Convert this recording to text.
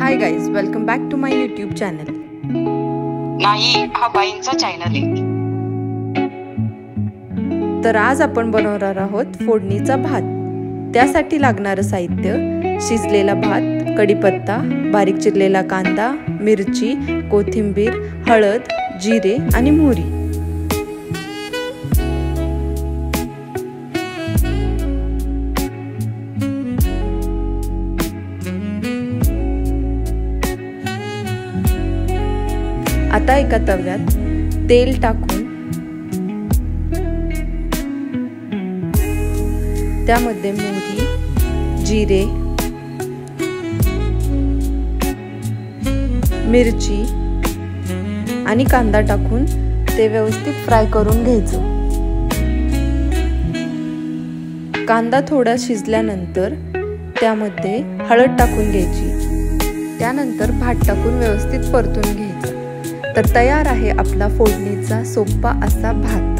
High guys, welcome back to my YouTube channel. नाही, हा बाईंचा चॅनल आहे। तर आज आपण बनवणार आहोत फोडणीचा भात। त्यासाठी लागणारे साहित्य: शिजलेला भात, कढीपत्ता, बारीक चिरलेला कांदा, मिरची, कोथिंबीर, हळद, जिरे आणि मोहरी। आता एका तव्यात तेल टाकून त्यामध्ये मोहरी, जिरे, मिरची आणि कांदा टाकून ते व्यवस्थित फ्राय करून घ्यायचं। कांदा थोडा शिजल्यानंतर त्यामध्ये हळद टाकून घ्यायची। त्यानंतर भात टाकून व्यवस्थित परतून घ्यायचं। तर तयार आहे आपला फोडणीचा सोपा असा भात।